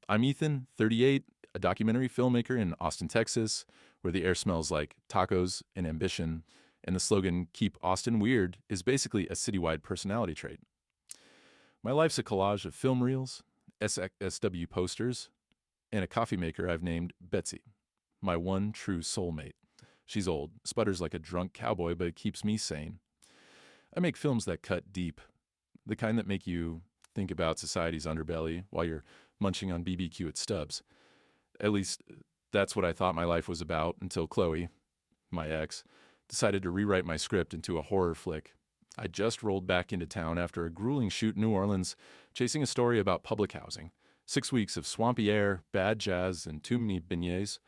I'm Ethan, 38, a documentary filmmaker in Austin, Texas, where the air smells like tacos and ambition, and the slogan, Keep Austin Weird, is basically a citywide personality trait. My life's a collage of film reels, SXSW posters, and a coffee maker I've named Betsy, my one true soulmate. She's old, sputters like a drunk cowboy, but it keeps me sane. I make films that cut deep, the kind that make you think about society's underbelly while you're munching on BBQ at Stubbs. At least, that's what I thought my life was about until Chloe, my ex, decided to rewrite my script into a horror flick. I just rolled back into town after a grueling shoot in New Orleans, chasing a story about public housing. 6 weeks of swampy air, bad jazz, and too many beignets.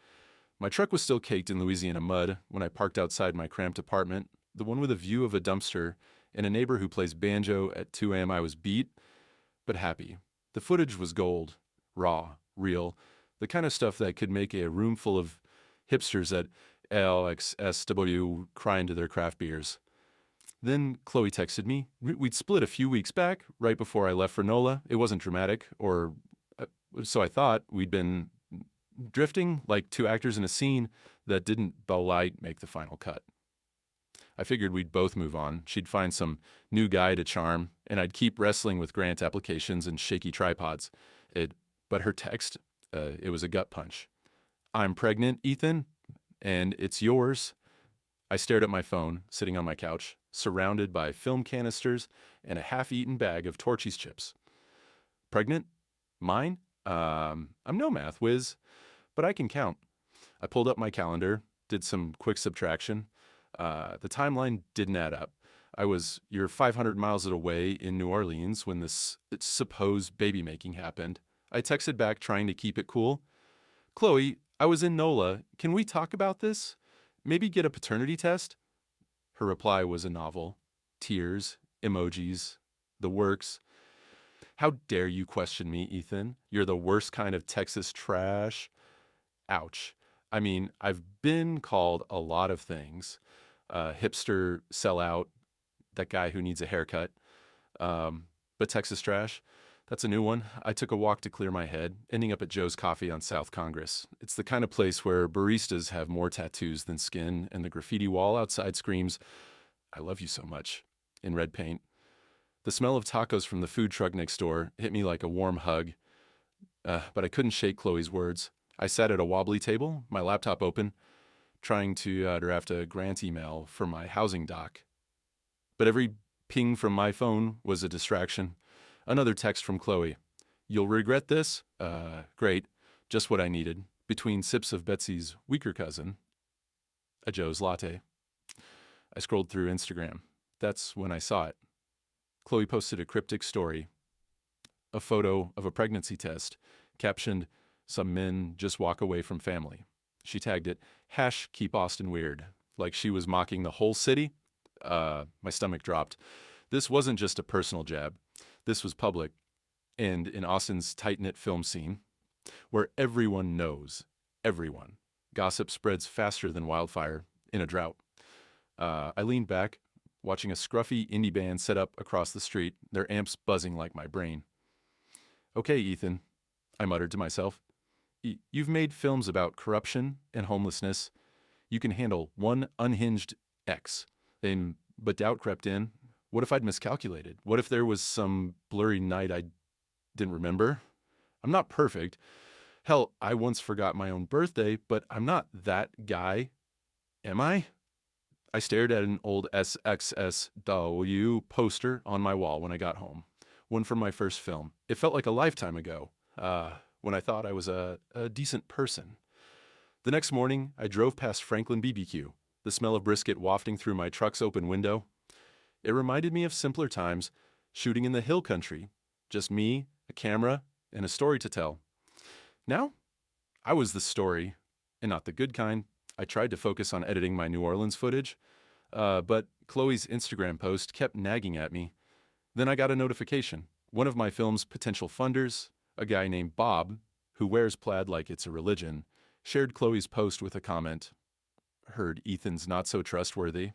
My truck was still caked in Louisiana mud when I parked outside my cramped apartment, the one with a view of a dumpster and a neighbor who plays banjo at 2 a.m. I was beat, but happy. The footage was gold, raw, real, the kind of stuff that could make a room full of hipsters at LXSW cry into their craft beers. Then Chloe texted me. We'd split a few weeks back, right before I left for NOLA. It wasn't dramatic, or so I thought. We'd been drifting like two actors in a scene that didn't bellight make the final cut. I figured we'd both move on. She'd find some new guy to charm, and I'd keep wrestling with grant applications and shaky tripods. But her text, it was a gut punch. I'm pregnant, Ethan, and it's yours. I stared at my phone, sitting on my couch, surrounded by film canisters and a half-eaten bag of Torchy's chips. Pregnant? Mine? I'm no math whiz, but I can count. I pulled up my calendar, did some quick subtraction. The timeline didn't add up. You're 500 miles away in New Orleans when this supposed baby making happened. I texted back trying to keep it cool. Chloe, I was in NOLA. Can we talk about this? Maybe get a paternity test? Her reply was a novel. Tears, emojis, the works. How dare you question me, Ethan? You're the worst kind of Texas trash. Ouch. I mean, I've been called a lot of things. Hipster sellout, that guy who needs a haircut. But Texas trash, that's a new one. I took a walk to clear my head, ending up at Joe's Coffee on South Congress. It's the kind of place where baristas have more tattoos than skin, and the graffiti wall outside screams, I love you so much, in red paint. The smell of tacos from the food truck next door hit me like a warm hug, but I couldn't shake Chloe's words. I sat at a wobbly table, my laptop open, trying to draft a grant email for my housing doc. But every ping from my phone was a distraction. Another text from Chloe. You'll regret this? Great. Just what I needed. Between sips of Betsy's weaker cousin, a Joe's latte. I scrolled through Instagram. That's when I saw it. Chloe posted a cryptic story. A photo of a pregnancy test, captioned, Some men just walk away from family. She tagged it, #Keep Austin Weird, like she was mocking the whole city. My stomach dropped. This wasn't just a personal jab. This was public, and in Austin's tight-knit film scene, where everyone knows everyone. Gossip spreads faster than wildfire in a drought. I leaned back, watching a scruffy indie band set up across the street, their amps buzzing like my brain. Okay, Ethan, I muttered to myself. You've made films about corruption and homelessness. You can handle one unhinged ex. But doubt crept in. What if I'd miscalculated? What if there was some blurry night I didn't remember? I'm not perfect. Hell, I once forgot my own birthday, but I'm not that guy. Am I? I stared at an old SXSW poster on my wall when I got home. One from my first film. It felt like a lifetime ago, when I thought I was a decent person. The next morning, I drove past Franklin BBQ, the smell of brisket wafting through my truck's open window. It reminded me of simpler times, shooting in the hill country. Just me, a camera, and a story to tell. Now, I was the story, and not the good kind. I tried to focus on editing my New Orleans footage, but Chloe's Instagram post kept nagging at me. Then I got a notification. One of my film's potential funders, a guy named Bob, who wears plaid like it's a religion, shared Chloe's post with a comment. Heard Ethan's not so trustworthy.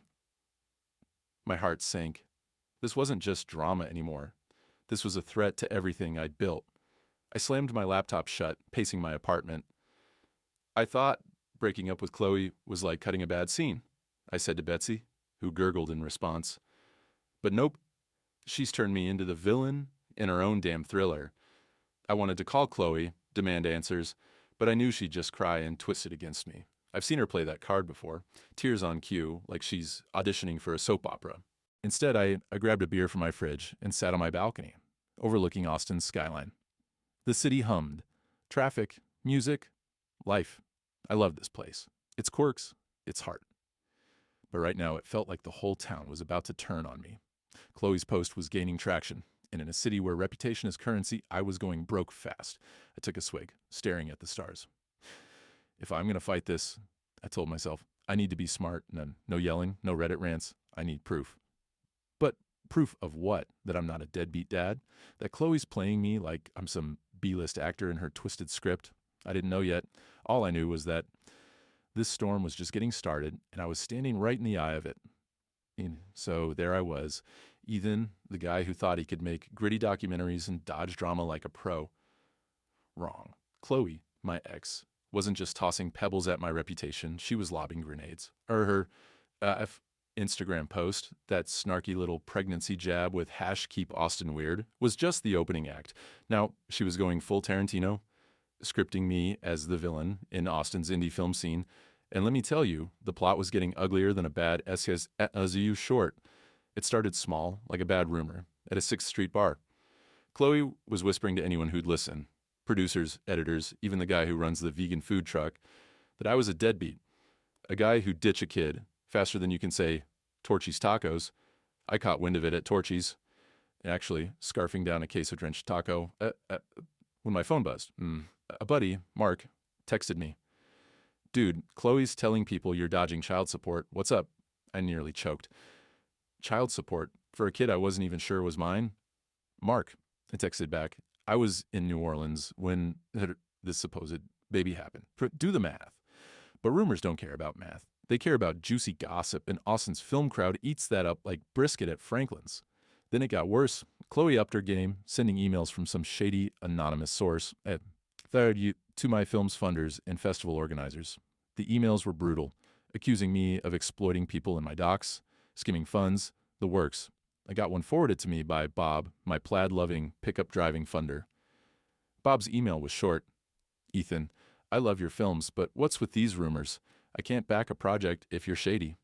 My heart sank. This wasn't just drama anymore. This was a threat to everything I'd built. I slammed my laptop shut, pacing my apartment. I thought breaking up with Chloe was like cutting a bad scene, I said to Betsy, who gurgled in response. But nope, she's turned me into the villain in her own damn thriller. I wanted to call Chloe, demand answers, but I knew she'd just cry and twist it against me. I've seen her play that card before, tears on cue, like she's auditioning for a soap opera. Instead, I grabbed a beer from my fridge and sat on my balcony, overlooking Austin's skyline. The city hummed. Traffic, music, life. I love this place. Its quirks, its heart. But right now, it felt like the whole town was about to turn on me. Chloe's post was gaining traction, and in a city where reputation is currency, I was going broke fast. I took a swig, staring at the stars. If I'm going to fight this, I told myself, I need to be smart. No yelling, no Reddit rants. I need proof. But proof of what? That I'm not a deadbeat dad? That Chloe's playing me like I'm some B-list actor in her twisted script? I didn't know yet. All I knew was that this storm was just getting started, and I was standing right in the eye of it. And so there I was, Ethan, the guy who thought he could make gritty documentaries and dodge drama like a pro. Wrong. Chloe, my ex, wasn't just tossing pebbles at my reputation. She was lobbing grenades. Or her Instagram post, that snarky little pregnancy jab with #keep Austin weird, was just the opening act. Now, she was going full Tarantino, scripting me as the villain in Austin's indie film scene. And let me tell you, the plot was getting uglier than a bad SSU short. It started small, like a bad rumor, at a 6th Street bar. Chloe was whispering to anyone who'd listen, producers, editors, even the guy who runs the vegan food truck, that I was a deadbeat, a guy who'd ditch a kid faster than you can say Torchy's tacos. I caught wind of it at Torchy's, actually scarfing down a queso-drenched taco when my phone buzzed. A buddy, Mark, texted me. Dude, Chloe's telling people you're dodging child support. What's up? I nearly choked. Child support? For a kid I wasn't even sure was mine? Mark, I texted back. I was in New Orleans when this supposed baby happened. Do the math. But rumors don't care about math. They care about juicy gossip, and Austin's film crowd eats that up like brisket at Franklin's. Then it got worse. Chloe upped her game, sending emails from some shady, anonymous source to my film's funders and festival organizers. The emails were brutal, accusing me of exploiting people in my docs, skimming funds, the works. I got one forwarded to me by Bob, my plaid-loving, pickup-driving funder. Bob's email was short. Ethan, I love your films, but what's with these rumors? I can't back a project if you're shady.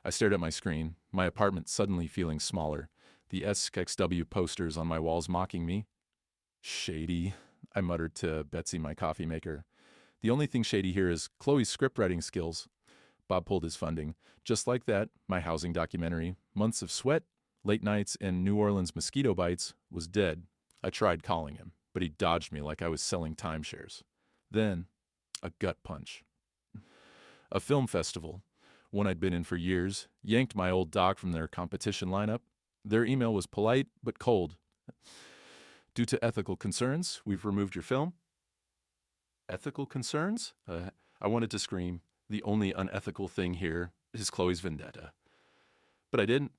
I stared at my screen, my apartment suddenly feeling smaller, the SXW posters on my walls mocking me. Shady, I muttered to Betsy, my coffee maker. The only thing shady here is Chloe's scriptwriting skills. Bob pulled his funding. Just like that, my housing documentary, months of sweat, late nights, and New Orleans mosquito bites, was dead. I tried calling him, but he dodged me like I was selling timeshares. Then, a gut punch. A film festival, one I'd been in for years, yanked my old doc from their competition lineup. Their email was polite but cold. Due to ethical concerns, we've removed your film. Ethical concerns? I wanted to scream, the only unethical thing here is Chloe's vendetta. But I didn't.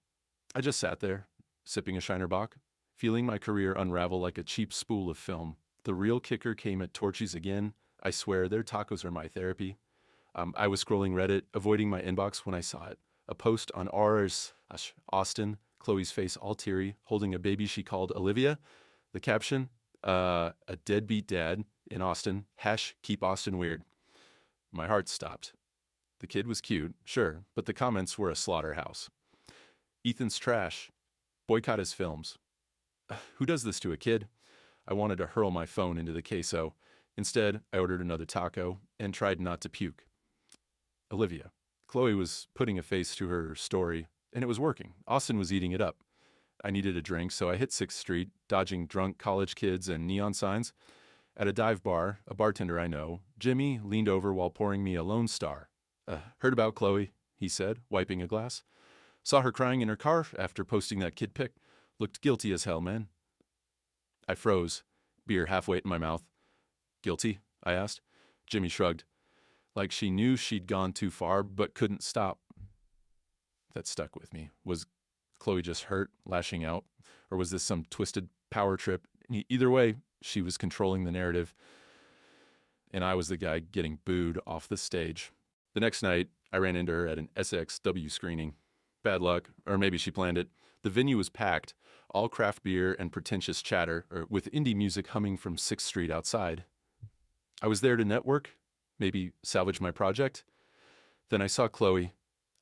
I just sat there, sipping a Shiner Bock, feeling my career unravel like a cheap spool of film. The real kicker came at Torchy's again. I swear, their tacos are my therapy. I was scrolling Reddit, avoiding my inbox when I saw it. A post on Austin, Chloe's face all teary, holding a baby she called Olivia. The caption, a deadbeat dad in Austin, #keep Austin weird. My heart stopped. The kid was cute, sure, but the comments were a slaughterhouse. Ethan's trash. Boycott his films. Who does this to a kid? I wanted to hurl my phone into the queso. Instead, I ordered another taco and tried not to puke. Olivia. Chloe was putting a face to her story, and it was working. Austin was eating it up. I needed a drink, so I hit 6th Street, dodging drunk college kids and neon signs. At a dive bar, a bartender I know, Jimmy, leaned over while pouring me a Lone Star. Heard about Chloe, he said, wiping a glass. Saw her crying in her car after posting that kid pic. Looked guilty as hell, man. I froze, beer halfway in my mouth. Guilty? I asked. Jimmy shrugged. Like she knew she'd gone too far, but couldn't stop. That stuck with me. Was Chloe just hurt, lashing out? Or was this some twisted power trip? Either way, she was controlling the narrative, and I was the guy getting booed off the stage. The next night, I ran into her at an SXW screening. Bad luck, or maybe she planned it. The venue was packed, all craft beer and pretentious chatter, with indie music humming from 6th Street outside. I was there to network, maybe salvage my project. Then I saw Chloe,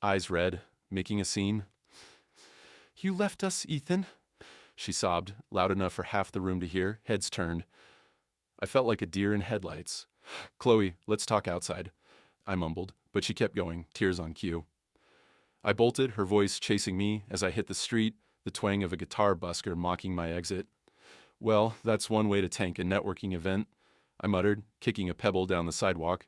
eyes red, making a scene. "You left us, Ethan," she sobbed, loud enough for half the room to hear, heads turned. I felt like a deer in headlights. "Chloe, let's talk outside," I mumbled, but she kept going, tears on cue. I bolted, her voice chasing me as I hit the street, the twang of a guitar busker mocking my exit. "Well, that's one way to tank a networking event," I muttered, kicking a pebble down the sidewalk.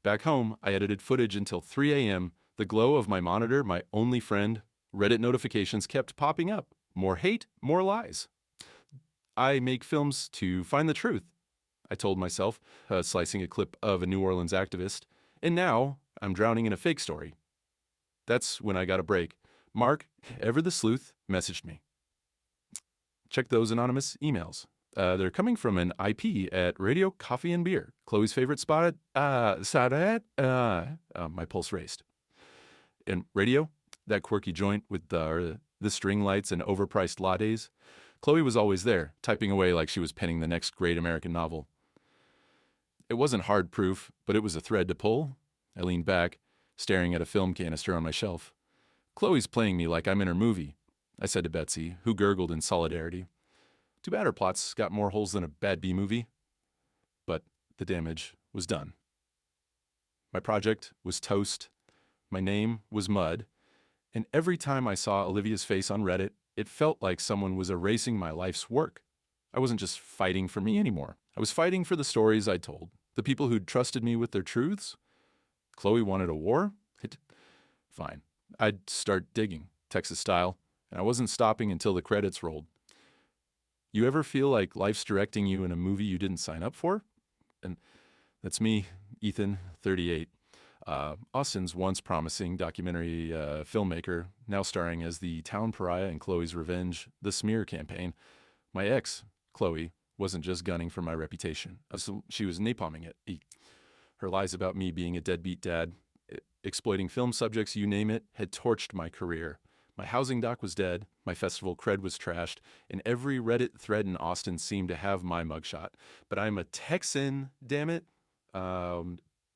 Back home, I edited footage until 3 a.m. The glow of my monitor, my only friend. Reddit notifications kept popping up. More hate, more lies. "I make films to find the truth," I told myself, slicing a clip of a New Orleans activist. And now, I'm drowning in a fake story. That's when I got a break. Mark, ever the sleuth, messaged me. Check those anonymous emails. They're coming from an IP at Radio Coffee and Beer. Chloe's favorite spot at, my pulse raced. And radio, that quirky joint with the string lights and overpriced lattes. Chloe was always there, typing away like she was penning the next great American novel. It wasn't hard proof, but it was a thread to pull. I leaned back, staring at a film canister on my shelf. "Chloe's playing me like I'm in her movie," I said to Betsy, who gurgled in solidarity. Too bad her plot's got more holes than a bad B-movie. But the damage was done. My project was toast. My name was mud. And every time I saw Olivia's face on Reddit, it felt like someone was erasing my life's work. I wasn't just fighting for me anymore. I was fighting for the stories I'd told, the people who'd trusted me with their truths. Chloe wanted a war? Fine. I'd start digging, Texas style, and I wasn't stopping until the credits rolled. You ever feel like life's directing you in a movie you didn't sign up for? And that's me, Ethan, 38. Austin's once promising documentary filmmaker, now starring as the town pariah in Chloe's Revenge, the Smear campaign. My ex, Chloe, wasn't just gunning for my reputation. She was napalming it. Her lies about me being a deadbeat dad, exploiting film subjects, you name it, had torched my career. My housing doc was dead, my festival cred was trashed, and every Reddit thread in Austin seemed to have my mugshot. But I'm a Texan, damn it.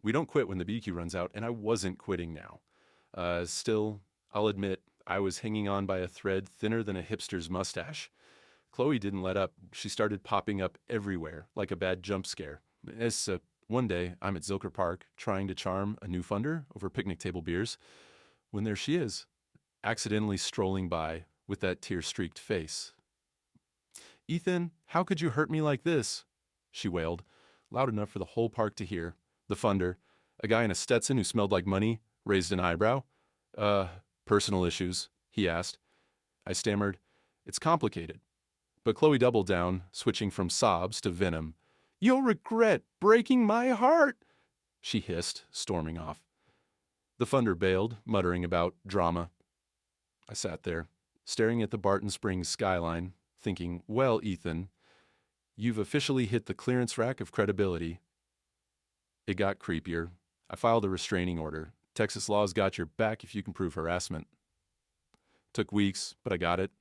We don't quit when the BQ runs out, and I wasn't quitting now. Still, I'll admit, I was hanging on by a thread thinner than a hipster's mustache. Chloe didn't let up. She started popping up everywhere, like a bad jump scare. One day, I'm at Zilker Park, trying to charm a new funder over picnic table beers, when there she is, accidentally strolling by with that tear-streaked face. "Ethan, how could you hurt me like this?" she wailed, loud enough for the whole park to hear. The funder, a guy in a Stetson who smelled like money, raised an eyebrow. Personal issues," he asked. I stammered, "It's complicated." But Chloe doubled down, switching from sobs to venom. "You'll regret breaking my heart," she hissed, storming off. The funder bailed, muttering about drama. I sat there, staring at the Barton Springs skyline, thinking, well, Ethan, you've officially hit the clearance rack of credibility. It got creepier. I filed a restraining order. Texas law's got your back if you can prove harassment. Took weeks, but I got it.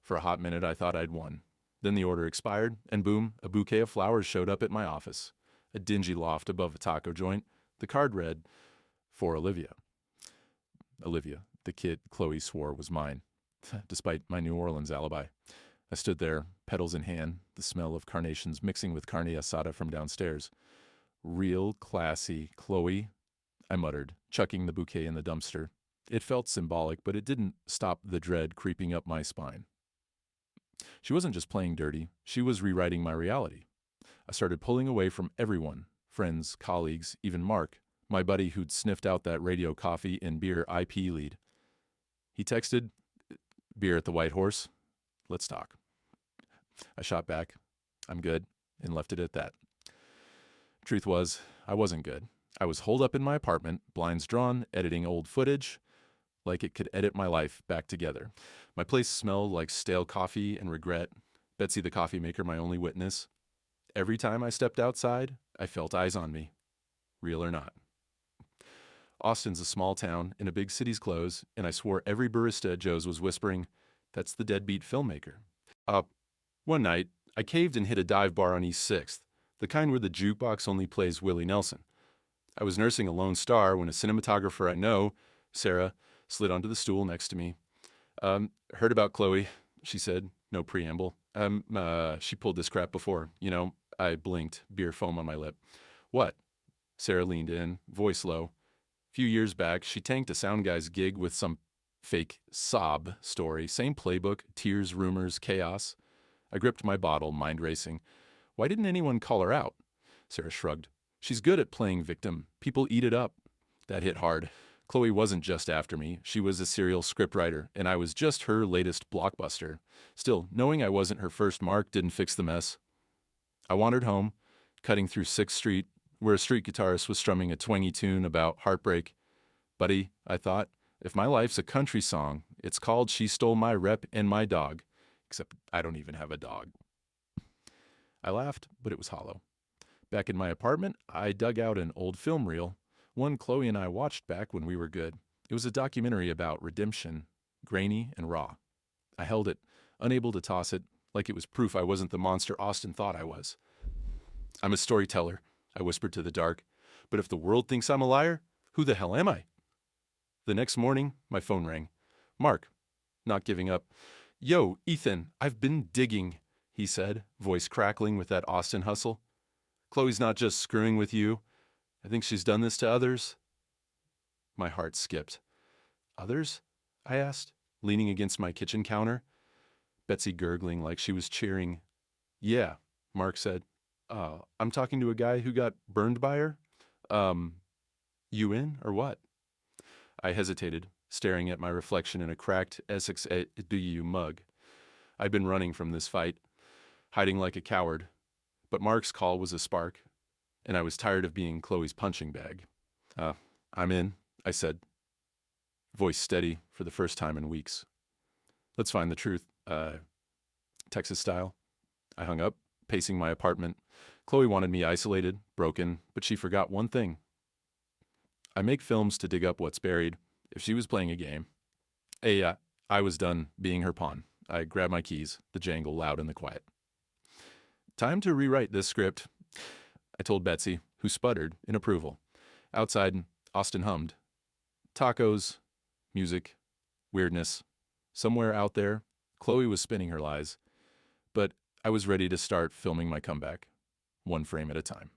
For a hot minute, I thought I'd won. Then the order expired, and boom, a bouquet of flowers showed up at my office. A dingy loft above a taco joint. The card read, "For Olivia." Olivia, the kid Chloe swore was mine, despite my New Orleans alibi. I stood there, petals in hand, the smell of carnations mixing with carne asada from downstairs. "Real classy, Chloe," I muttered, chucking the bouquet in the dumpster. It felt symbolic, but it didn't stop the dread creeping up my spine. She wasn't just playing dirty, she was rewriting my reality. I started pulling away from everyone, friends, colleagues, even Mark, my buddy who'd sniffed out that Radio Coffee and Beer IP lead. He texted, "Beer at the White Horse? Let's talk." I shot back, "I'm good," and left it at that. Truth was, I wasn't good. I was holed up in my apartment, blinds drawn, editing old footage, like it could edit my life back together. My place smelled like stale coffee and regret. Betsy the coffee maker, my only witness. Every time I stepped outside, I felt eyes on me, real or not. Austin's a small town in a big city's clothes, and I swore every barista at Joe's was whispering, "That's the Deadbeat Filmmaker." One night, I caved and hit a dive bar on East 6th, the kind where the jukebox only plays Willie Nelson. I was nursing a Lone Star when a cinematographer I know, Sarah, slid onto the stool next to me. Heard about Chloe, she said, no preamble. She pulled this crap before, I blinked, beer foam on my lip. What? Sarah leaned in, voice low. A few years back, she tanked a sound guy's gig with some fake sob story. Same playbook, tears, rumors, chaos. I gripped my bottle, mind racing. Why didn't anyone call her out? Sarah shrugged. She's good at playing victim. People eat it up. That hit hard. Chloe wasn't just after me. She was a serial scriptwriter, and I was just her latest blockbuster. Still, knowing I wasn't her first mark didn't fix the mess. I wandered home, cutting through 6th Street, where a street guitarist was strumming a twangy tune about heartbreak. Buddy, I thought, if my life's a country song, it's called She Stole My Rep and My Dog. Except I don't even have a dog. I laughed, but it was hollow. Back in my apartment, I dug out an old film reel, one Chloe and I watched back when we were good. It was a documentary about redemption, grainy and raw. I held it, unable to toss it, like it was proof I wasn't the monster Austin thought I was. I'm a storyteller, I whispered to the dark, but if the world thinks I'm a liar, who the hell am I? The next morning, my phone rang. Mark, not giving up. Yo, Ethan, I've been digging, he said, voice crackling with that Austin hustle. Chloe's not just screwing with you. I think she's done this to others. My heart skipped. Others? I asked, leaning against my kitchen counter. Betsy gurgling like she was cheering. Yeah, Mark said. I'm talking to a guy who got burned by her. You in or what? I hesitated, staring at my reflection in a cracked Essex Du mug. I'd been running from this fight, hiding like a coward. But Mark's call was a spark, and I was tired of being Chloe's punching bag. I'm in, I said, voice steady for the first time in weeks. Let's find the truth, Texas style. I hung up, pacing my apartment. Chloe wanted me isolated, broken, but she forgot one thing. I make films to dig up what's buried. If she was playing a game, I was done being her pawn. I grabbed my keys, the jangle loud in the quiet. Time to rewrite this script, I told Betsy, who sputtered in approval. Outside, Austin hummed. Tacos, music, weirdness. Somewhere out there, Chloe was spinning her lies. But I was ready to start filming my comeback, one frame at a time.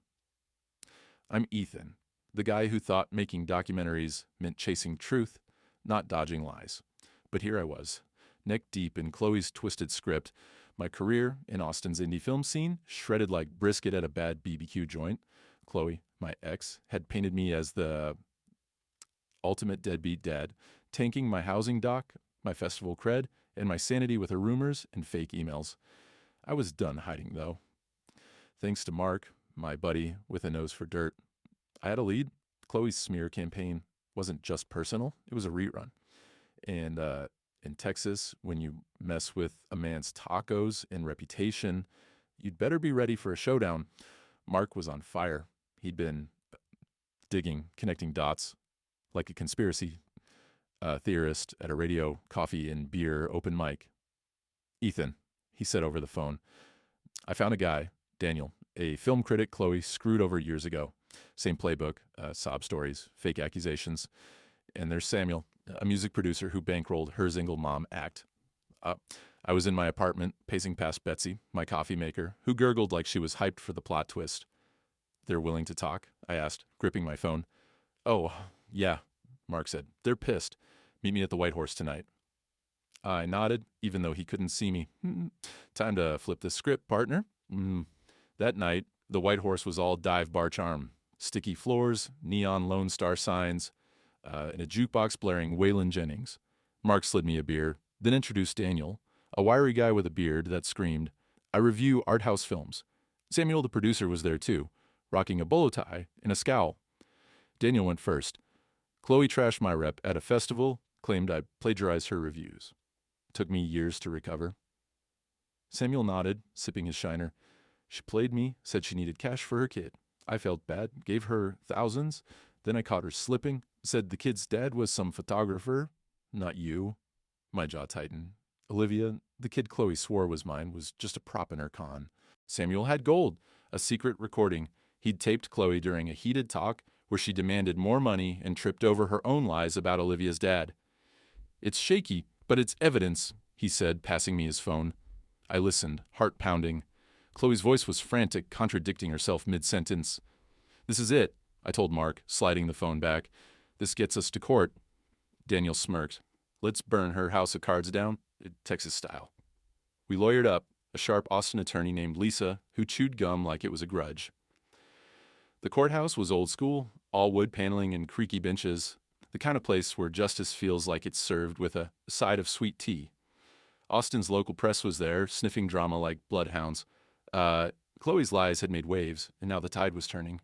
I'm Ethan, the guy who thought making documentaries meant chasing truth, not dodging lies. But here I was, neck deep in Chloe's twisted script, my career in Austin's indie film scene shredded like brisket at a bad BBQ joint. Chloe, my ex, had painted me as the ultimate deadbeat dad, tanking my housing doc, my festival cred, and my sanity with her rumors and fake emails. I was done hiding, though. Thanks to Mark, my buddy with a nose for dirt, I had a lead. Chloe's smear campaign wasn't just personal, it was a rerun. And in Texas, when you mess with a man's tacos and reputation, you'd better be ready for a showdown. Mark was on fire. He'd been digging, connecting dots, like a conspiracy theorist at a radio, coffee, and beer open mic. Ethan, he said over the phone, I found a guy, Daniel, a film critic Chloe screwed over years ago. Same playbook, sob stories, fake accusations. And there's Samuel, a music producer who bankrolled her single mom act. I was in my apartment, pacing past Betsy, my coffee maker, who gurgled like she was hyped for the plot twist. They're willing to talk? I asked, gripping my phone. Oh, yeah, Mark said. They're pissed. Meet me at the White Horse tonight. I nodded, even though he couldn't see me. Time to flip the script, partner. That night, the White Horse was all dive bar charm. Sticky floors, neon Lone Star signs, and a jukebox blaring Waylon Jennings. Mark slid me a beer, then introduced Daniel, a wiry guy with a beard that screamed, I review art house films. Samuel, the producer, was there too, rocking a bolo tie and a scowl. Daniel went first. Chloe trashed my rep at a festival, claimed I plagiarized her reviews. Took me years to recover. Samuel nodded, sipping his shiner. She played me, said she needed cash for her kid. I felt bad, gave her thousands. Then I caught her slipping, said the kid's dad was some photographer. Not you. My jaw tightened. Olivia, the kid Chloe swore was mine, was just a prop in her con. Samuel had gold, a secret recording. He'd taped Chloe during a heated talk where she demanded more money and tripped over her own lies about Olivia's dad. It's shaky, but it's evidence, he said, passing me his phone. I listened, heart pounding. Chloe's voice was frantic, contradicting herself mid-sentence. This is it, I told Mark, sliding the phone back. This gets us to court. Daniel smirked. Let's burn her house of cards down, Texas style. We lawyered up, a sharp Austin attorney named Lisa, who chewed gum like it was a grudge. The courthouse was old school, all wood paneling and creaky benches, the kind of place where justice feels like it's served with a side of sweet tea. Austin's local press was there, sniffing drama like bloodhounds. Chloe's lies had made waves, and now the tide was turning.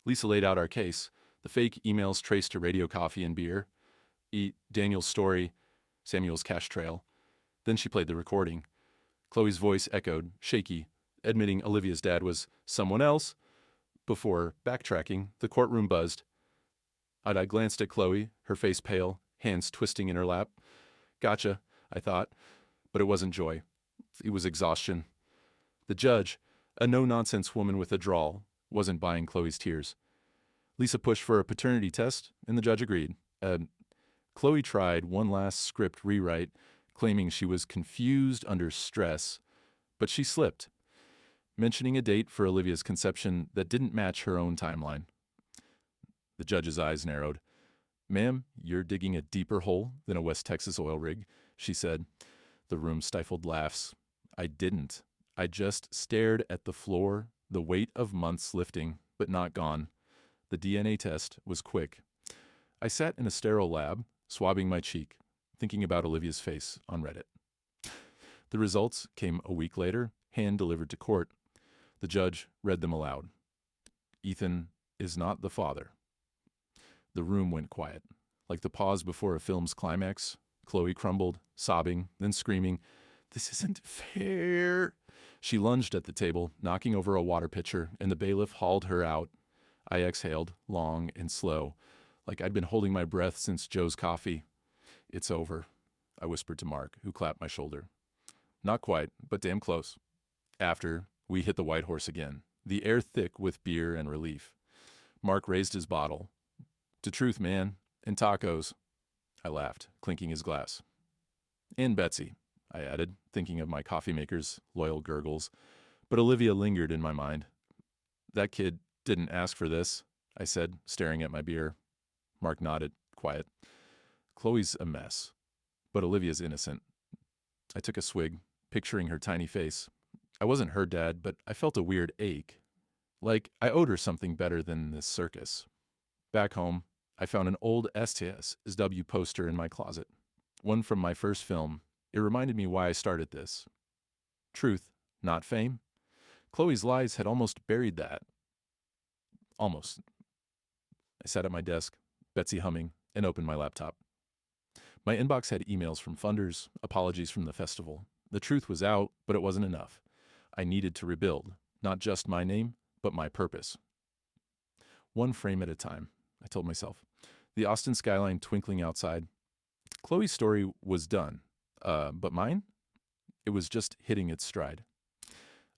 Lisa laid out our case. The fake emails traced to radio coffee and beer. Daniel's story, Samuel's cash trail. Then she played the recording. Chloe's voice echoed, shaky, admitting Olivia's dad was someone else. Before backtracking, the courtroom buzzed. I glanced at Chloe, her face pale, hands twisting in her lap. Gotcha, I thought, but it wasn't joy. It was exhaustion. The judge, a no-nonsense woman with a drawl, wasn't buying Chloe's tears. Lisa pushed for a paternity test, and the judge agreed. Chloe tried one last script rewrite, claiming she was confused under stress, but she slipped, mentioning a date for Olivia's conception that didn't match her own timeline. The judge's eyes narrowed. Ma'am, you're digging a deeper hole than a West Texas oil rig, she said. The room stifled laughs. I didn't. I just stared at the floor, the weight of months lifting, but not gone. The DNA test was quick. I sat in a sterile lab, swabbing my cheek, thinking about Olivia's face on Reddit. The results came a week later, hand-delivered to court. The judge read them aloud. Ethan is not the father. The room went quiet, like the pause before a film's climax. Chloe crumbled, sobbing, then screaming, "This isn't fair." She lunged at the table, knocking over a water pitcher, and the bailiff hauled her out. I exhaled, long and slow, like I'd been holding my breath since Joe's coffee. It's over, I whispered to Mark, who clapped my shoulder. Not quite, but damn close. After, we hit the white horse again, the air thick with beer and relief. Mark raised his bottle. To truth, man, and tacos. I laughed, clinking his glass. And Betsy, I added, thinking of my coffee maker's loyal gurgles. But Olivia lingered in my mind. That kid didn't ask for this, I said, staring at my beer. Mark nodded, quiet. Chloe's a mess, but Olivia's innocent. I took a swig, picturing her tiny face. I wasn't her dad, but I felt a weird ache. Like I owed her something better than this circus. Back home, I found an old STSW poster in my closet. One from my first film. It reminded me why I started this. Truth, not fame. Chloe's lies had almost buried that. Almost. I sat at my desk, Betsy humming, and opened my laptop. My inbox had emails from funders, apologies from the festival. The truth was out, but it wasn't enough. I needed to rebuild, not just my name, but my purpose. One frame at a time, I told myself. The Austin skyline twinkling outside. Chloe's story was done, but mine? It was just hitting its stride.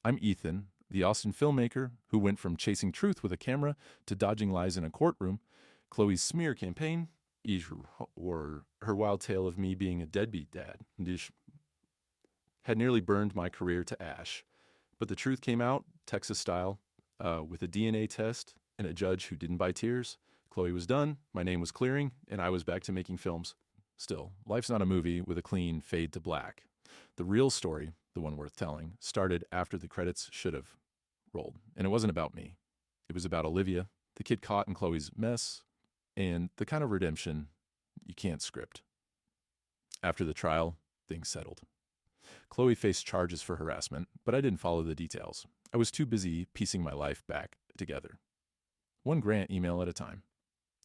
I'm Ethan, the Austin filmmaker who went from chasing truth with a camera to dodging lies in a courtroom. Chloe's smear campaign, or her wild tale of me being a deadbeat dad, had nearly burned my career to ash. But the truth came out, Texas style, with a DNA test and a judge who didn't buy tears. Chloe was done, my name was clearing, and I was back to making films. Still, life's not a movie with a clean fade to black. The real story, the one worth telling, started after the credits should have rolled. And it wasn't about me. It was about Olivia, the kid caught in Chloe's mess, and the kind of redemption you can't script. After the trial, things settled. Chloe faced charges for harassment, but I didn't follow the details. I was too busy piecing my life back together. One grant email at a time.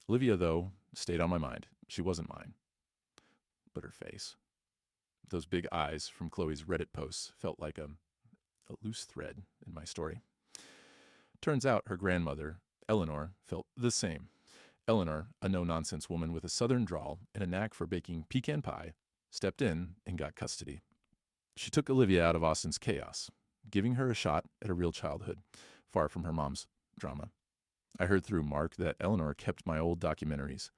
Olivia, though, stayed on my mind. She wasn't mine. But her face. Those big eyes from Chloe's Reddit posts felt like a a loose thread in my story. Turns out her grandmother, Eleanor, felt the same. Eleanor, a no-nonsense woman with a southern drawl and a knack for baking pecan pie, stepped in and got custody. She took Olivia out of Austin's chaos, giving her a shot at a real childhood, far from her mom's drama. I heard through Mark that Eleanor kept my old documentaries,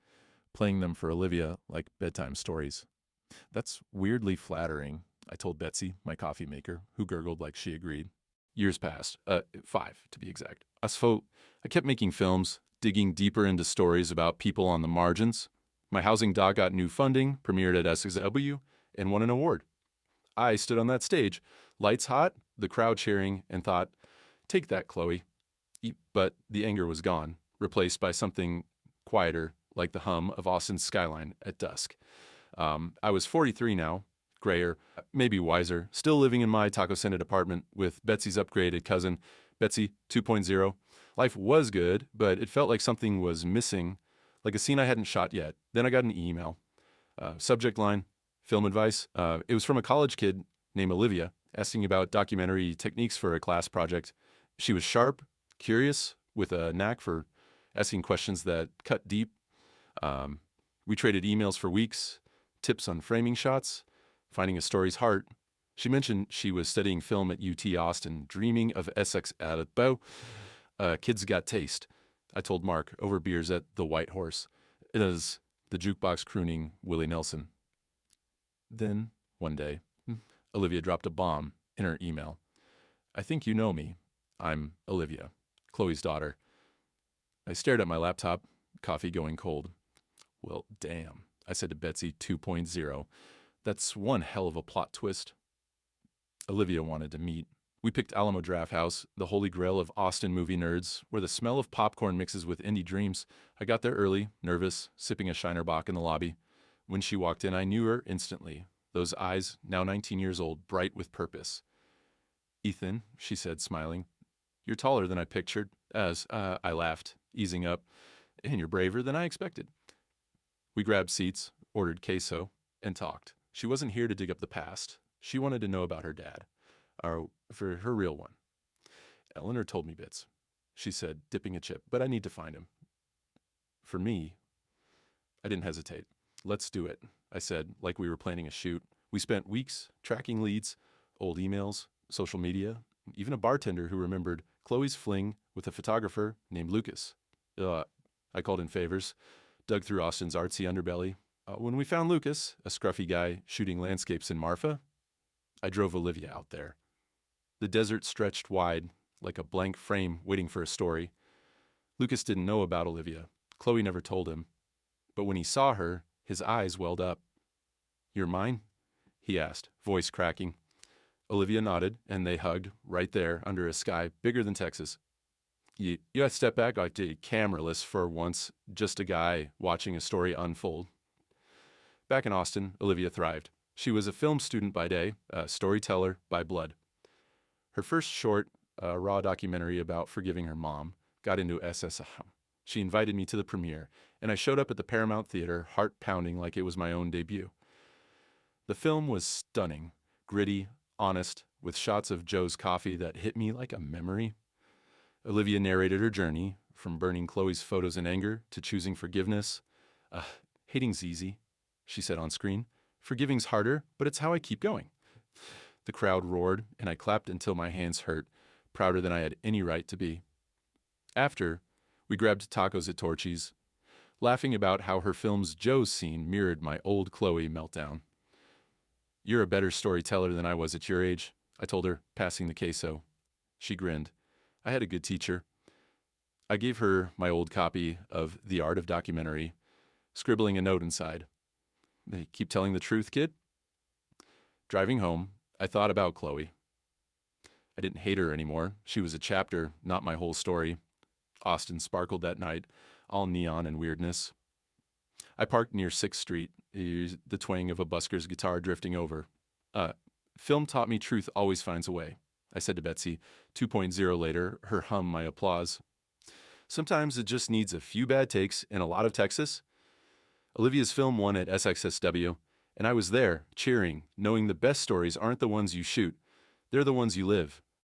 playing them for Olivia like bedtime stories. That's weirdly flattering, I told Betsy, my coffee maker, who gurgled like she agreed. Years passed, 5 to be exact. I kept making films, digging deeper into stories about people on the margins. My housing doc got new funding, premiered at SXW, and won an award. I stood on that stage, lights hot, the crowd cheering, and thought, take that, Chloe. But the anger was gone, replaced by something quieter, like the hum of Austin's skyline at dusk. I was 43 now, grayer, maybe wiser, still living in my taco-scented apartment with Betsy's upgraded cousin, Betsy 2.0. Life was good, but it felt like something was missing, like a scene I hadn't shot yet. Then I got an email. Subject line, film advice. It was from a college kid named Olivia, asking about documentary techniques for a class project. She was sharp, curious, with a knack for asking questions that cut deep. We traded emails for weeks, tips on framing shots, finding a story's heart. She mentioned she was studying film at UT Austin, dreaming of Essex at a bow. Kids got taste, I told Mark, over beers at the White Horse. It is the jukebox crooning Willie Nelson. Then, one day, Olivia dropped a bomb in her email. I think you know me. I'm Olivia, Chloe's daughter. I stared at my laptop, coffee going cold. Well, damn, I said to Betsy 2.0. That's one hell of a plot twist. Olivia wanted to meet. We picked Alamo Draft House, the holy grail of Austin movie nerds, where the smell of popcorn mixes with indie dreams. I got there early, nervous, sipping a Shiner Bock in the lobby. When she walked in, I knew her instantly. Those eyes, now 19 years old, bright with purpose. Ethan, she said, smiling, you're taller than I pictured, I laughed, easing up, and you're braver than I expected. We grabbed seats, ordered queso, and talked. She wasn't here to dig up the past. She wanted to know about her dad, for her real one. Eleanor told me bits, she said, dipping a chip, but I need to find him. For me, I didn't hesitate. Let's do it, I said, like we were planning a shoot. We spent weeks tracking leads, old emails, social media, even a bartender who remembered Chloe's fling with a photographer named Lucas. I called in favors, dug through Austin's artsy underbelly. When we found Lucas, a scruffy guy shooting landscapes in Marfa, I drove Olivia out there. The desert stretched wide, like a blank frame waiting for a story. Lucas didn't know about Olivia. Chloe never told him. But when he saw her, his eyes welled up. You're mine? He asked, voice cracking. Olivia nodded, and they hugged right there under a sky bigger than Texas. You had to step back like cameraless for once, just a guy watching a story unfold. Back in Austin, Olivia thrived. She was a film student by day, a storyteller by blood. Her first short, raw documentary about forgiving her mom got into SSM. She invited me to the premiere, and I showed up at the Paramount Theater, heart pounding like it was my own debut. The film was stunning, gritty, honest, with shots of Joe's coffee that hit me like a memory. Olivia narrated her journey, from burning Chloe's photos in anger to choosing forgiveness. Hating's easy, she said on screen. Forgiving's harder, but it's how I keep going. The crowd roared, and I clapped until my hands hurt, prouder than I had any right to be. After, we grabbed tacos at Torchy's, laughing about how her film's Joe's scene mirrored my old Chloe meltdown. You're a better storyteller than I was at your age, I told her, passing the queso. She grinned. I had a good teacher. I gave her my old copy of The Art of Documentary, scribbling a note inside. They keep telling the truth, kid? Driving home, I thought about Chloe. I didn't hate her anymore. She was a chapter, not my whole story. Austin sparkled that night, all neon and weirdness. I parked near 6th Street, the twang of a busker's guitar drifting over. Film taught me truth always finds a way, I said to Betsy, 2.0 later, her hum my applause. Sometimes it just needs a few bad takes and a lot of Texas. Olivia's film won at SXSW, and I was there, cheering, knowing the best stories aren't the ones you shoot. They're the ones you live.